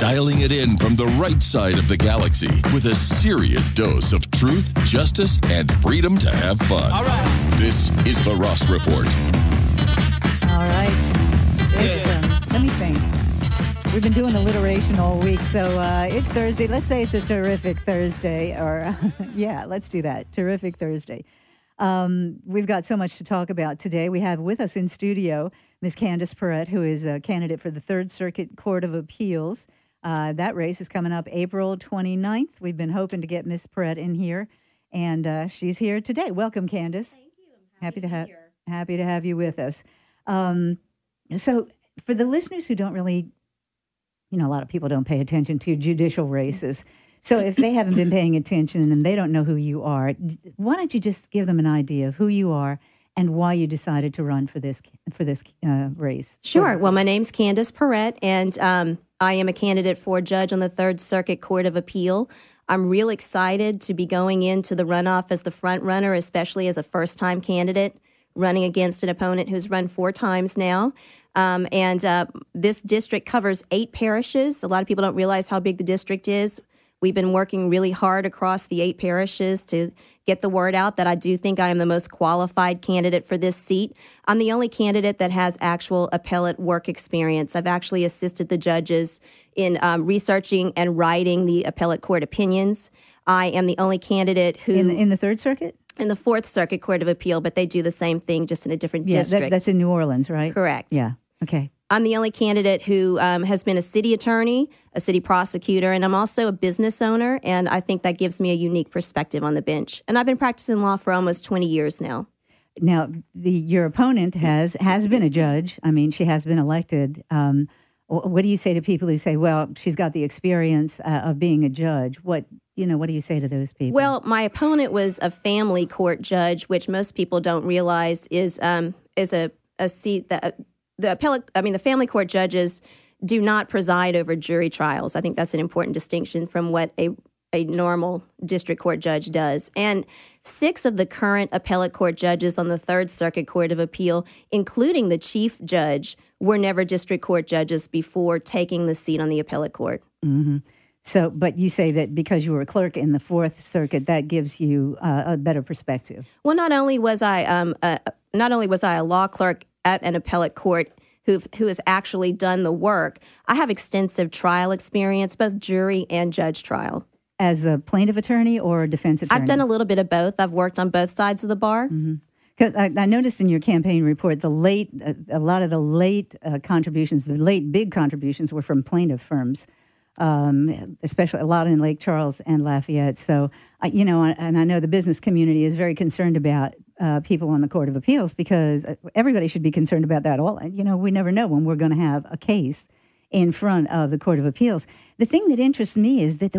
dialing it in from the right side of the galaxy with a serious dose of truth, justice, and freedom to have fun. All right. This is The Ross Report. All right. Let me think. We've been doing alliteration all week, so it's Thursday. Let's say it's a terrific Thursday, or yeah, let's do that. Terrific Thursday. We've got so much to talk about today. We have with us in studio Ms. Candyce Perret, who is a candidate for the Third Circuit Court of Appeals. That race is coming up April 29th. We've been hoping to get Ms. Perret in here, and she's here today. Welcome, Candyce. Thank you. I'm happy to be here. Happy to have you with us. So for the listeners who don't really, a lot of people don't pay attention to judicial races. So if they haven't been paying attention and they don't know who you are, why don't you just give them an idea of who you are and why you decided to run for this race? Sure. Well, my name's Candyce Perret, and I am a candidate for judge on the Third Circuit Court of Appeal. I'm real excited to be going into the runoff as the front runner, especially as a first-time candidate running against an opponent who's run 4 times now. This district covers 8 parishes. A lot of people don't realize how big the district is. We've been working really hard across the 8 parishes to get the word out that I do think I am the most qualified candidate for this seat. I'm the only candidate that has actual appellate work experience. I've actually assisted the judges in researching and writing the appellate court opinions. I am the only candidate who... In the Third Circuit? In the Fourth Circuit Court of Appeal, but they do the same thing, just in a different district. That's in New Orleans, right? Correct. Yeah, okay. I'm the only candidate who has been a city attorney, a city prosecutor, and I'm also a business owner, and I think that gives me a unique perspective on the bench. And I've been practicing law for almost 20 years now. Now, your opponent has been a judge. I mean, she has been elected. What do you say to people who say, well, she's got the experience of being a judge? What do you say to those people? Well, my opponent was a family court judge, which most people don't realize is a seat that... The family court judges do not preside over jury trials. I think that's an important distinction from what a normal district court judge does. And 6 of the current appellate court judges on the Third Circuit Court of Appeal, including the chief judge, were never district court judges before taking the seat on the appellate court. Mm-hmm. So, but you say that because you were a clerk in the Fourth Circuit, that gives you a better perspective. Well, not only was I a law clerk at an appellate court who has actually done the work, I have extensive trial experience, both jury and judge trial. As a plaintiff attorney or a defense attorney? I've done a little bit of both. I've worked on both sides of the bar. Mm-hmm. 'Cause I noticed in your campaign report, a lot of the late contributions, the late big contributions were from plaintiff firms. Especially a lot in Lake Charles and Lafayette. So, and I know the business community is very concerned about people on the Court of Appeals because everybody should be concerned about that. We never know when we're going to have a case in front of the Court of Appeals. The thing that interests me is that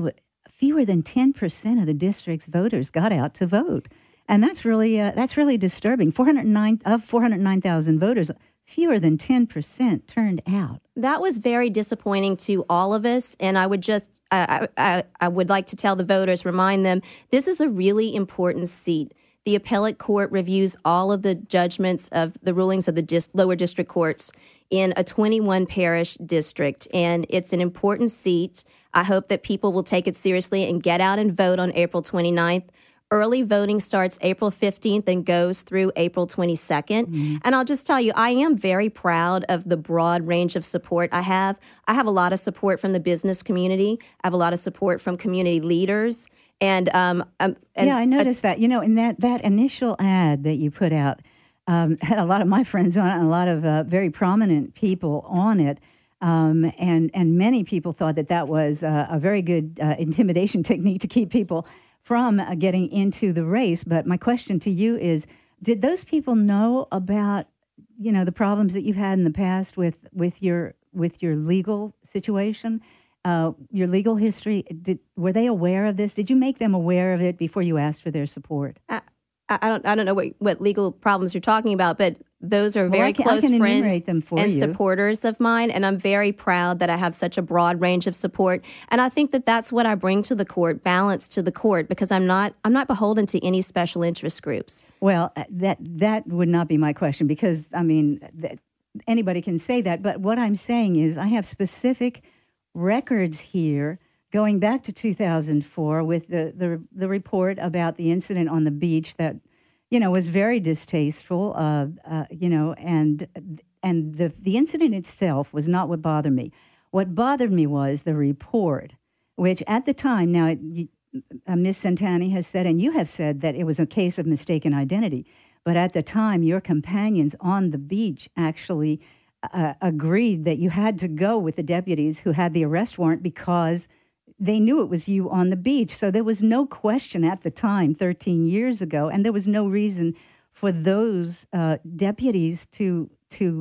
fewer than 10% of the district's voters got out to vote. And that's really disturbing. 409,000 voters, fewer than 10% turned out. That was very disappointing to all of us, and I would I would like to tell the voters, remind them, this is a really important seat. The appellate court reviews all of the judgments of the rulings of the lower district courts in a 21-parish district, and it's an important seat. I hope that people will take it seriously and get out and vote on April 29th. Early voting starts April 15th and goes through April 22nd. Mm-hmm. And I'll just tell you, I am very proud of the broad range of support I have. I have a lot of support from the business community. I have a lot of support from community leaders. And I noticed that. In that initial ad that you put out had a lot of my friends on it and a lot of very prominent people on it. And many people thought that was a very good intimidation technique to keep people from getting into the race. But my question to you is, did those people know about, the problems that you've had in the past with your legal situation, your legal history? Were they aware of this? Did you make them aware of it before you asked for their support? I don't know what legal problems you're talking about, but those are very close friends and supporters of mine, and I'm very proud that I have such a broad range of support. And I think that that's what I bring to the court, balance to the court, because I'm not beholden to any special interest groups. Well, that would not be my question, because anybody can say that. But what I'm saying is, I have specific records here going back to 2004 with the report about the incident on the beach that, was very distasteful, and the incident itself was not what bothered me. What bothered me was the report, which at the time, now Ms. Santani has said, and you have said, that it was a case of mistaken identity. But at the time, your companions on the beach actually agreed that you had to go with the deputies who had the arrest warrant because they knew it was you on the beach. So there was no question at the time, 13 years ago, and there was no reason for those deputies to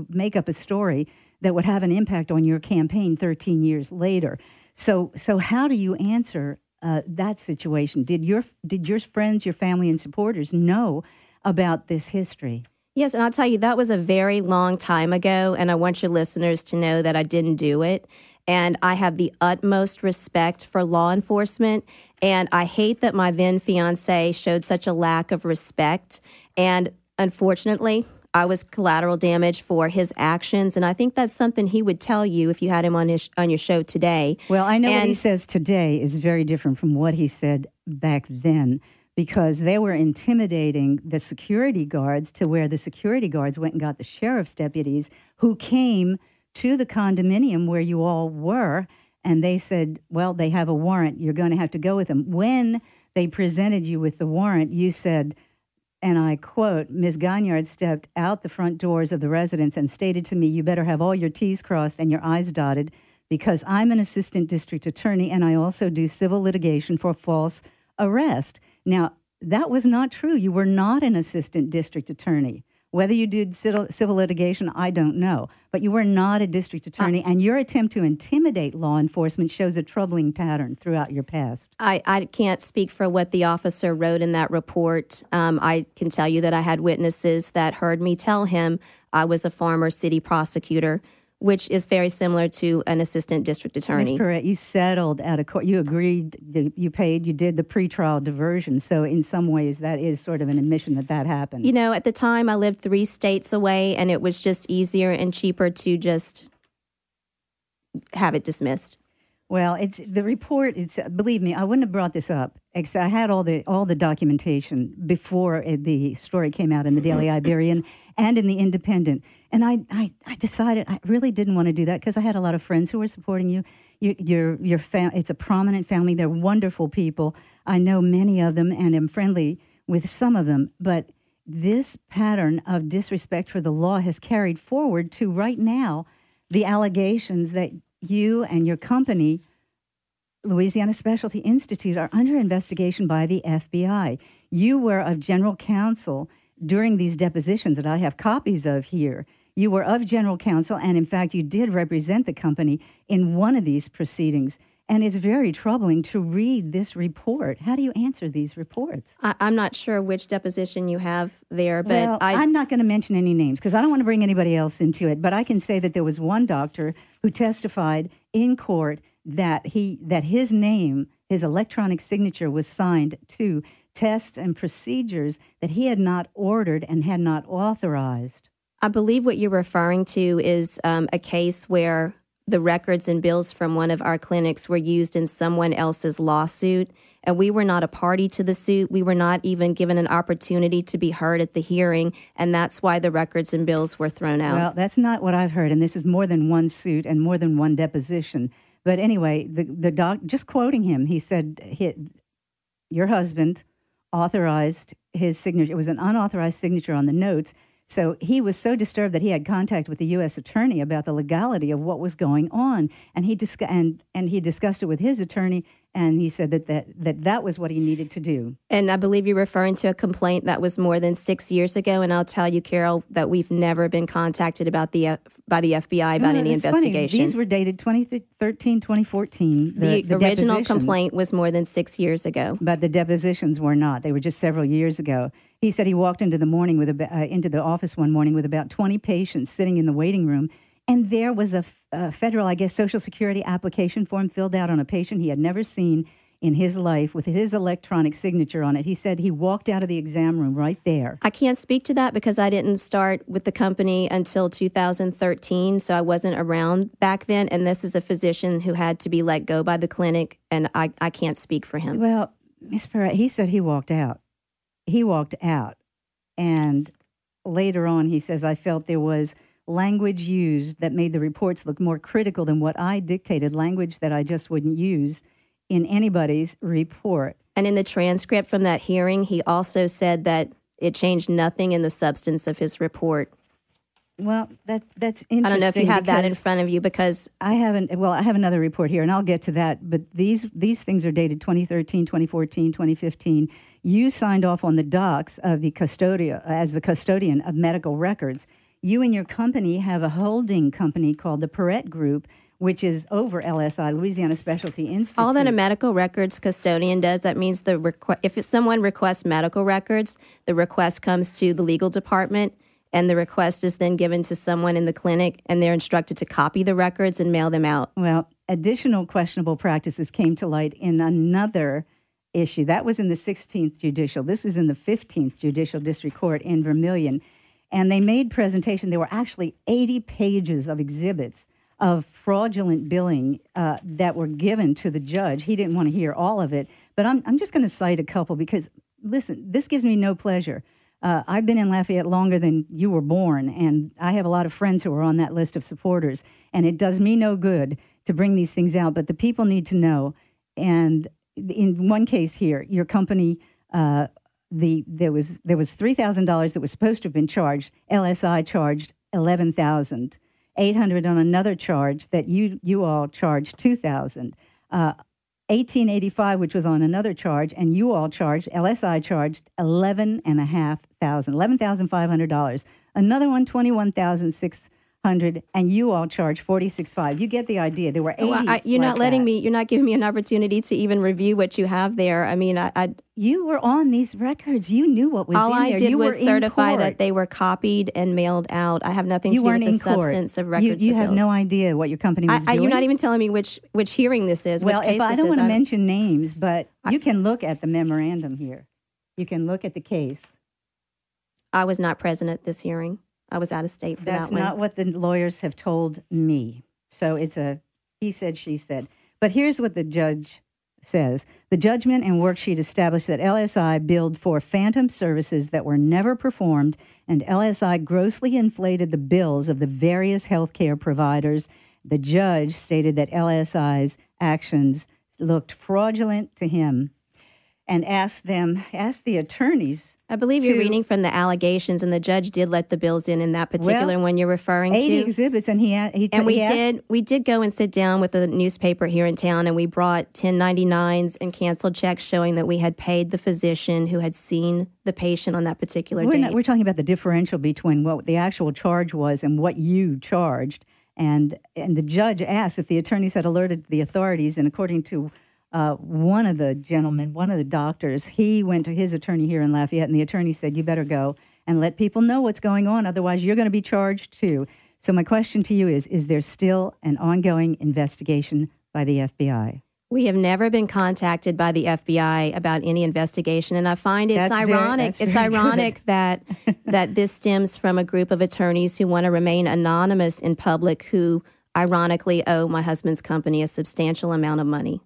make up a story that would have an impact on your campaign 13 years later. So how do you answer that situation? Did your friends, your family, and supporters know about this history? Yes, and I'll tell you, that was a very long time ago, and I want your listeners to know that I didn't do it. And I have the utmost respect for law enforcement, and I hate that my then fiance showed such a lack of respect. And unfortunately, I was collateral damage for his actions, and I think that's something he would tell you if you had him on your show today. Well, I know what he says today is very different from what he said back then, because they were intimidating the security guards to where the security guards went and got the sheriff's deputies who came to the condominium where you all were, and they said, well, they have a warrant. You're going to have to go with them. When they presented you with the warrant, you said, and I quote, Ms. Gonyard stepped out the front doors of the residence and stated to me, you better have all your T's crossed and your I's dotted because I'm an assistant district attorney and I also do civil litigation for false arrest. Now, that was not true. You were not an assistant district attorney. Whether you did civil litigation, I don't know. But you were not a district attorney, and your attempt to intimidate law enforcement shows a troubling pattern throughout your past. I can't speak for what the officer wrote in that report. I can tell you that I had witnesses that heard me tell him I was a former city prosecutor, which is very similar to an assistant district attorney. Ms. Perret, you settled out of court. You agreed, you paid, you did the pretrial diversion. So in some ways, that is sort of an admission that happened. At the time, I lived 3 states away, and it was just easier and cheaper to just have it dismissed. Well, it's the report. Believe me, I wouldn't have brought this up. I had all the documentation before the story came out in the Daily Iberian and in the Independent. And I decided I really didn't want to do that because I had a lot of friends who were supporting you. It's a prominent family. They're wonderful people. I know many of them and am friendly with some of them. But this pattern of disrespect for the law has carried forward to right now the allegations that you and your company, Louisiana Specialty Institute, are under investigation by the FBI. You were of general counsel during these depositions that I have copies of here. You were of general counsel, and in fact, you did represent the company in one of these proceedings. And it's very troubling to read this report. How do you answer these reports? I'm not sure which deposition you have there, but I'm not going to mention any names because I don't want to bring anybody else into it. But I can say that there was one doctor who testified in court that his name, his electronic signature, was signed to tests and procedures that he had not ordered and had not authorized. I believe what you're referring to is a case where the records and bills from one of our clinics were used in someone else's lawsuit, and we were not a party to the suit. We were not even given an opportunity to be heard at the hearing, and that's why the records and bills were thrown out. Well, that's not what I've heard, and this is more than one suit and more than one deposition. But anyway, the doc, just quoting him, he said, your husband authorized his signature. It was an unauthorized signature on the notes. So he was so disturbed that he had contact with the U.S. attorney about the legality of what was going on, and he discussed it with his attorney, and he said that was what he needed to do. And I believe you're referring to a complaint that was more than 6 years ago, and I'll tell you, Carol, that we've never been contacted by the FBI about any investigation. Funny. These were dated 2013, 2014. The original complaint was more than 6 years ago. But the depositions were not. They were just several years ago. He said he walked into the office one morning with about 20 patients sitting in the waiting room, and there was a federal, Social Security application form filled out on a patient he had never seen in his life with his electronic signature on it. He said he walked out of the exam room right there. I can't speak to that because I didn't start with the company until 2013, so I wasn't around back then. And this is a physician who had to be let go by the clinic, and I can't speak for him. Well, Ms. Perret, he said he walked out. He walked out. And later on, he says, I felt there was language used that made the reports look more critical than what I dictated, language that I just wouldn't use in anybody's report. And in the transcript from that hearing, he also said that it changed nothing in the substance of his report. Well, that's interesting. I don't know if you have that in front of you because I haven't. Well, I have another report here, and I'll get to that. But these things are dated 2013, 2014, 2015. You signed off on the docs of the as the custodian of medical records. You and your company have a holding company called the Perret Group, which is over LSI, Louisiana Specialty Institute. All that a medical records custodian does, that means if someone requests medical records, the request comes to the legal department, and the request is then given to someone in the clinic, and they're instructed to copy the records and mail them out. Well, additional questionable practices came to light in another issue. That was in the 16th Judicial. This is in the 15th Judicial District Court in Vermilion. And they made presentation. There were actually 80 pages of exhibits of fraudulent billing that were given to the judge. He didn't want to hear all of it. But I'm just going to cite a couple because, listen, this gives me no pleasure. I've been in Lafayette longer than you were born, and I have a lot of friends who are on that list of supporters, and it does me no good to bring these things out, but the people need to know. And in one case here, your company, there was $3,000 that was supposed to have been charged. LSI charged $11,800 on another charge that you all charged $2,000. 1885, which was on another charge, and you all charged, LSI charged $11,500. Another one, $21,600, and you all charged $46,500. You get the idea. There were 80. Well, you're not giving me an opportunity to even review what you have there. I mean, you were on these records. You knew what was in there. All I did was certify that they were copied and mailed out. I have nothing to do with the substance of records. You have no idea what your company was doing. You're not even telling me which hearing this is. Well, which case I don't want to is. mention names, but you can look at the memorandum here. You can look at the case. I was not present at this hearing. I was out of state for that one. That's not what the lawyers have told me. So it's a he said, she said. But here's what the judge says. The judgment and worksheet established that LSI billed for phantom services that were never performed, and LSI grossly inflated the bills of the various healthcare providers. The judge stated that LSI's actions looked fraudulent to him and asked the attorneys. I believe you're reading from the allegations, and the judge did let the bills in that particular one you're referring 80 to. Exhibits, and we did go and sit down with a newspaper here in town, and we brought 1099s and canceled checks showing that we had paid the physician who had seen the patient on that particular date. We're talking about the differential between what the actual charge was and what you charged, and the judge asked if the attorneys had alerted the authorities, and according to one of the doctors, he went to his attorney here in Lafayette, and the attorney said, you better go and let people know what's going on, otherwise you're going to be charged too. So my question to you is there still an ongoing investigation by the FBI? We have never been contacted by the FBI about any investigation, and I find it's ironic. It's ironic that this stems from a group of attorneys who want to remain anonymous in public, who ironically owe my husband's company a substantial amount of money.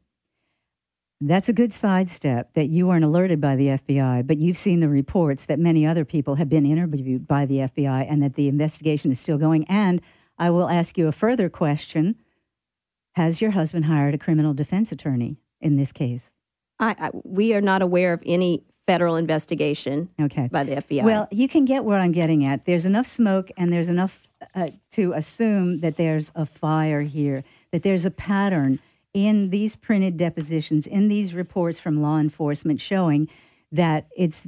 That's a good sidestep that you weren't alerted by the FBI, but you've seen the reports that many other people have been interviewed by the FBI and that the investigation is still going. And I will ask you a further question. Has your husband hired a criminal defense attorney in this case? We are not aware of any federal investigation by the FBI. Well, you can get where I'm getting at. There's enough smoke and there's enough to assume that there's a fire here, that there's a pattern in these printed depositions, in these reports from law enforcement showing that it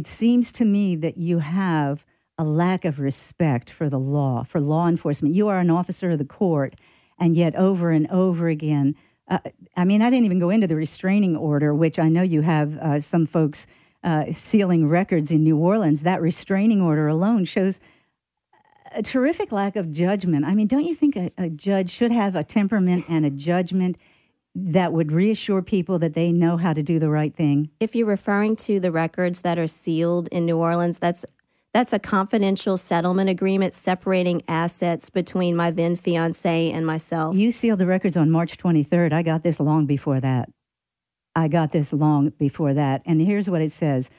seems to me that you have a lack of respect for the law, for law enforcement. You are an officer of the court, and yet over and over again, I didn't even go into the restraining order, which I know you have some folks sealing records in New Orleans. That restraining order alone shows a terrific lack of judgment. I mean, don't you think a judge should have a temperament and a judgment? that would reassure people that they know how to do the right thing? If you're referring to the records that are sealed in New Orleans, that's a confidential settlement agreement separating assets between my then fiancé and myself. You sealed the records on March 23rd. I got this long before that. And here's what it says.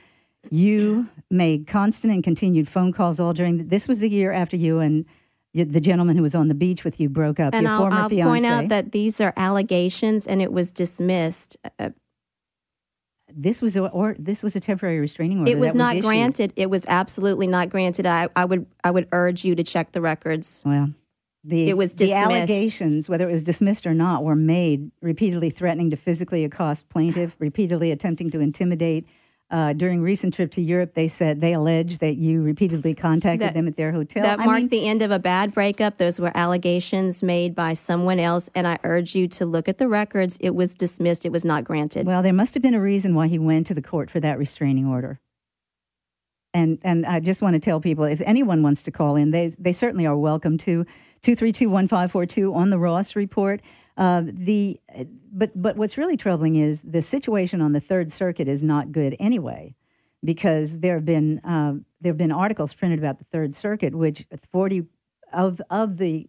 You made constant and continued phone calls all during... This was the year after you and the gentleman who was on the beach with you broke up, and your former fiancé. I'll point out that these are allegations, and it was dismissed. This was a temporary restraining order. It was not granted. It was absolutely not granted. I would urge you to check the records. Well, it was dismissed. The allegations, whether it was dismissed or not, were made repeatedly threatening to physically accost plaintiff, repeatedly attempting to intimidate. During recent trip to Europe, they alleged that you repeatedly contacted them at their hotel. That marked the end of a bad breakup. Those were allegations made by someone else, and I urge you to look at the records. It was dismissed. It was not granted. Well, there must have been a reason why he went to the court for that restraining order. And I just want to tell people, if anyone wants to call in, they certainly are welcome to 232-1542 on the Ross Report. But what's really troubling is the situation on the Third Circuit is not good anyway, because there have been articles printed about the Third Circuit, which 40 of the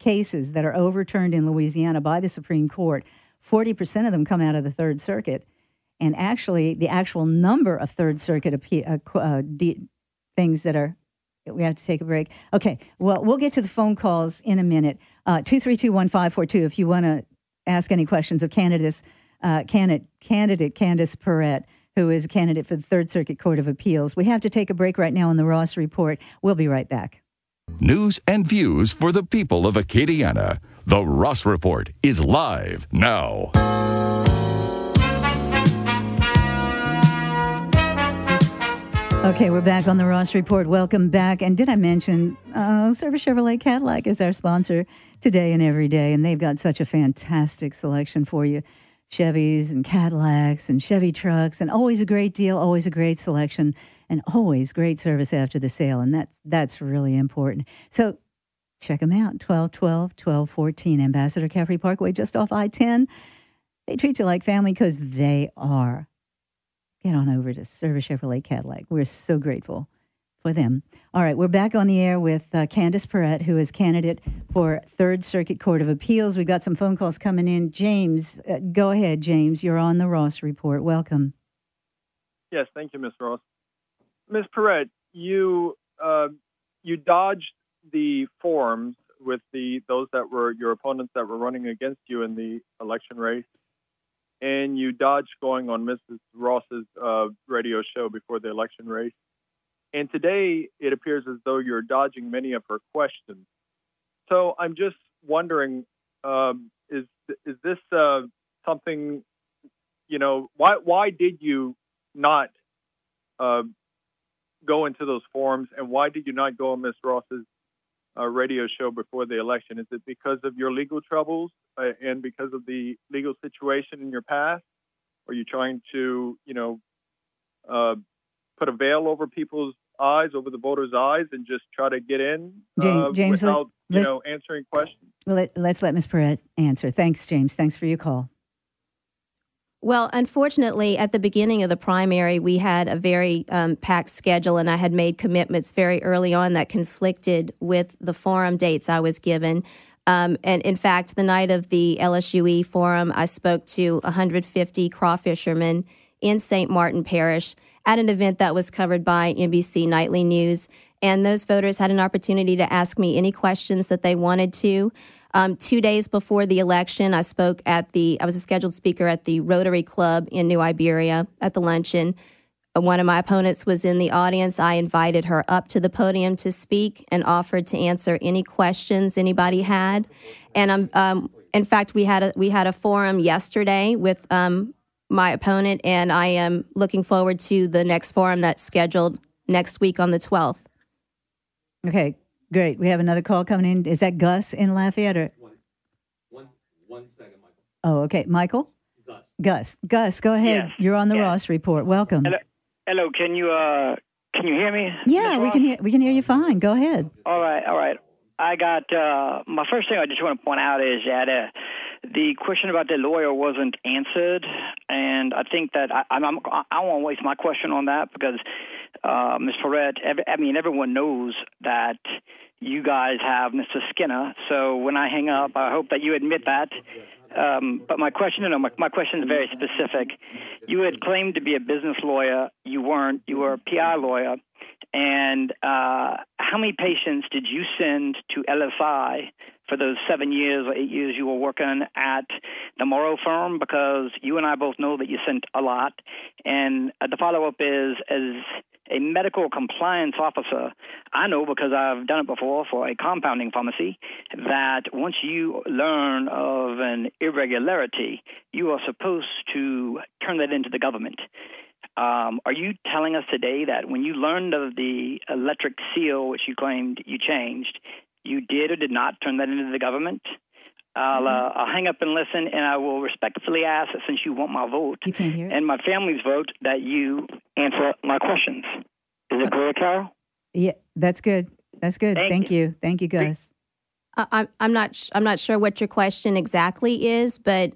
cases that are overturned in Louisiana by the Supreme Court, 40% of them come out of the Third Circuit, and actually the actual number of Third Circuit things that are. We have to take a break. Okay, well, we'll get to the phone calls in a minute. 232-1542 if you want to ask any questions of candidate Candyce Perret, who is a candidate for the Third Circuit Court of Appeals. We have to take a break right now on the Ross Report. We'll be right back. News and views for the people of Acadiana. The Ross Report is live now. Okay, we're back on the Ross Report. Welcome back. And did I mention Service Chevrolet Cadillac is our sponsor today and every day, and they've got such a fantastic selection for you. Chevys and Cadillacs and Chevy trucks, and always a great deal, always a great selection, and always great service after the sale, and that's really important. So check them out, 1214 Ambassador Caffrey Parkway, just off I-10. They treat you like family because they are. Get on over to Service Chevrolet Cadillac. We're so grateful for them. All right, we're back on the air with Candyce Perret, who is candidate for Third Circuit Court of Appeals. We've got some phone calls coming in. James, go ahead, James. You're on the Ross Report. Welcome. Yes, thank you, Ms. Ross. Ms. Perret, you dodged the forums with those that were your opponents that were running against you in the election race, and you dodged going on Mrs. Ross's radio show before the election race. And today, it appears as though you're dodging many of her questions. So I'm just wondering, is this something, why did you not go into those forums, and why did you not go on Ms. Ross's radio show before the election? Is it because of your legal troubles and because of the legal situation in your past? Are you trying to, put a veil over people's eyes, over the voters' eyes, and just try to get in James, without, answering questions? Let's let Ms. Perret answer. Thanks, James. Thanks for your call. Well, unfortunately, at the beginning of the primary, we had a very packed schedule, and I had made commitments very early on that conflicted with the forum dates I was given. And in fact, the night of the LSUE forum, I spoke to 150 crawfishermen in St. Martin Parish at an event that was covered by NBC Nightly News. And those voters had an opportunity to ask me any questions that they wanted to. 2 days before the election, I was a scheduled speaker at the Rotary Club in New Iberia at the luncheon. One of my opponents was in the audience. I invited her up to the podium to speak and offered to answer any questions anybody had. And in fact, we had a forum yesterday with my opponent, and I am looking forward to the next forum that's scheduled next week on the 12th. Okay, great. We have another call coming in. Is that Gus in Lafayette? Or? One second, Michael. Oh, okay. Michael? Gus, go ahead. Yes. You're on the Ross Report. Welcome. Hello. Can you hear me? Yeah, we can hear you fine. Go ahead. All right. I got my first thing I just want to point out is that The question about the lawyer wasn't answered, and I think that I won't waste my question on that because Ms. Perret, everyone knows that you guys have Mr. Skinner. So when I hang up, I hope that you admit that. But my question is very specific. You had claimed to be a business lawyer. You weren't. You were a PI lawyer. And how many patients did you send to LSI for those 7 years or 8 years you were working at the Morrow firm? Because you and I both know that you sent a lot. And the follow-up is, as a medical compliance officer, I know because I've done it before for a compounding pharmacy, that once you learn of an irregularity, you are supposed to turn that into the government. Are you telling us today that when you learned of the electric seal, which you claimed you changed, you did or did not turn that into the government? I'll hang up and listen, and I will respectfully ask that since you want my vote and my family's vote, that you answer my questions. Is it clear, Carol? Yeah, that's good. That's good. Thank you. Thank you, Gus. I'm not sure what your question exactly is, but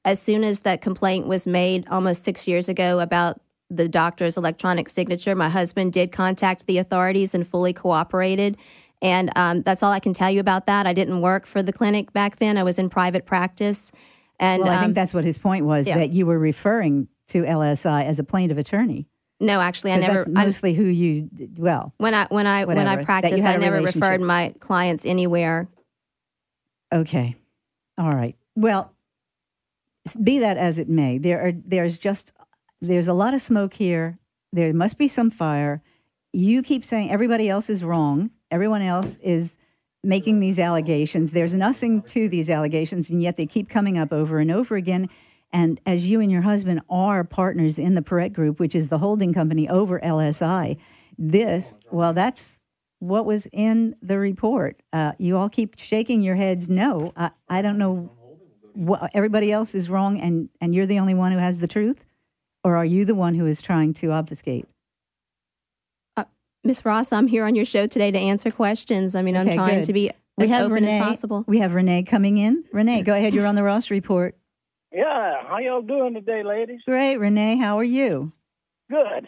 as soon as that complaint was made almost 6 years ago about the doctor's electronic signature, my husband did contact the authorities and fully cooperated. And that's all I can tell you about that. I didn't work for the clinic back then. I was in private practice. And I think that's what his point was, that you were referring to LSI as a plaintiff attorney. No, actually, I never. That's mostly who you. Well, when I practiced, I never referred my clients anywhere. Okay, all right. Well, be that as it may, there's a lot of smoke here. There must be some fire. You keep saying everybody else is wrong. Everyone else is making these allegations. There's nothing to these allegations, and yet they keep coming up over and over again. And as you and your husband are partners in the Perret Group, which is the holding company over LSI, that's what was in the report. You all keep shaking your heads. No, I don't know. Everybody else is wrong, and you're the only one who has the truth? Or are you the one who is trying to obfuscate? Ms. Ross, I'm here on your show today to answer questions. I'm trying to be as open as possible. We have Renee coming in. Renee, go ahead. You're on the Ross Report. Yeah. How y'all doing today, ladies? Great, Renee. How are you? Good.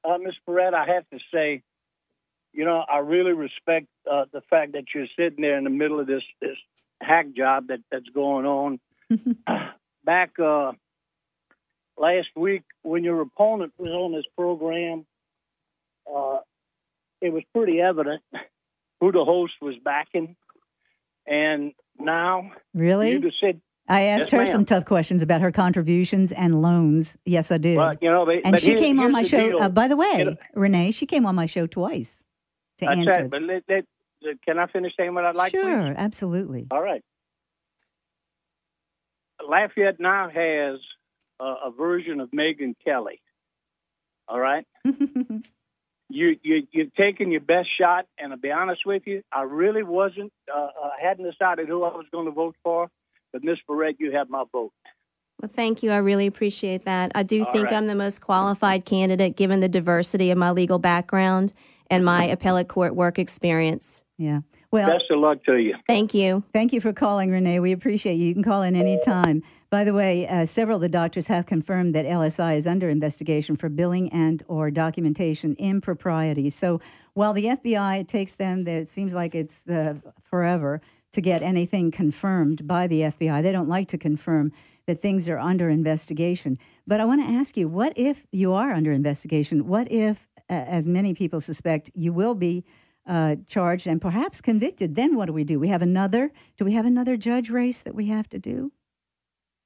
Ms. Perret, I have to say, I really respect the fact that you're sitting there in the middle of this hack job that's going on. Back last week, when your opponent was on this program, it was pretty evident who the host was backing. And now, really? You just said, I asked her some tough questions about her contributions and loans. Yes, I did. Well, and she came on my show. By the way, Renee, she came on my show twice to answer. Right, but can I finish saying what I'd like? Sure, please? Absolutely. All right. Lafayette now has a version of Megyn Kelly. All right. You've taken your best shot, and to be honest with you, I really wasn't. I hadn't decided who I was going to vote for, but Ms. Perret, you have my vote. Well, thank you. I really appreciate that. I do think I'm the most qualified candidate given the diversity of my legal background and my appellate court work experience. Yeah. Well, best of luck to you. Thank you. Thank you for calling, Renee. We appreciate you. You can call in any time. By the way, several of the doctors have confirmed that LSI is under investigation for billing and or documentation improprieties. So while the FBI, it takes them, it seems like it's forever to get anything confirmed by the FBI. They don't like to confirm that things are under investigation. But I want to ask you, what if you are under investigation? What if, as many people suspect, you will be charged and perhaps convicted? Then what do? Do we have another judge race that we have to do?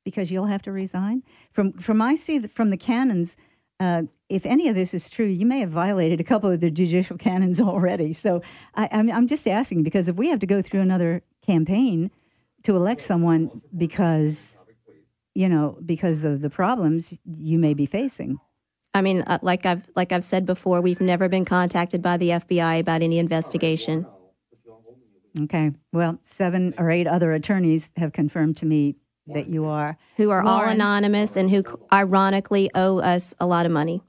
Because you'll have to resign? From I see from the canons, if any of this is true, you may have violated a couple of the judicial canons already. So I'm just asking, because if we have to go through another campaign to elect someone because of the problems you may be facing. I mean, like I've said before, we've never been contacted by the FBI about any investigation. Okay. Well, 7 or 8 other attorneys have confirmed to me that you are. Who are all anonymous and who ironically owe us a lot of money.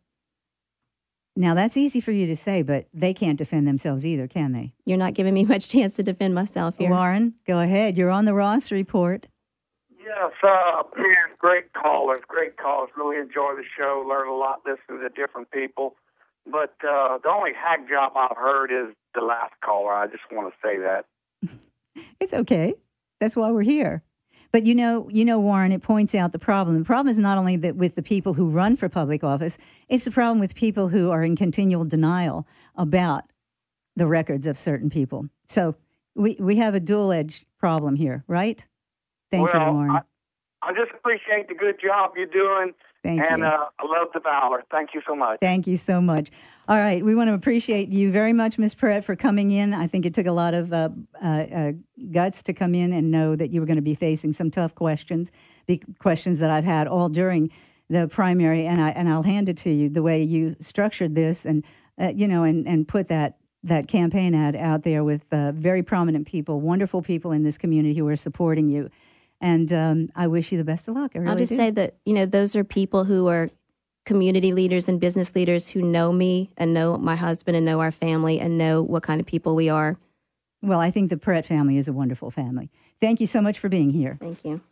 Now, that's easy for you to say, but they can't defend themselves either, can they? You're not giving me much chance to defend myself here. Lauren, go ahead. You're on the Ross Report. Yes, man, great callers. Really enjoy the show, learn a lot listening to different people. But the only hack job I've heard is the last caller. I just want to say that. It's okay. That's why we're here. But you know, Warren, it points out the problem. The problem is not only that with the people who run for public office, it's the problem with people who are in continual denial about the records of certain people. So we have a dual-edged problem here, right? Thank you, Warren. I just appreciate the good job you're doing. Thank you. I love the valor. Thank you so much. Thank you so much. All right. We want to appreciate you very much, Ms. Perret, for coming in. I think it took a lot of guts to come in and know that you were going to be facing some tough questions, the questions that I've had all during the primary. And I'll hand it to you the way you structured this and put that campaign ad out there with very prominent people, wonderful people in this community who are supporting you. And I wish you the best of luck. I'll just say that, those are people who are community leaders and business leaders who know me and know my husband and know our family and know what kind of people we are. Well, I think the Perret family is a wonderful family. Thank you so much for being here. Thank you.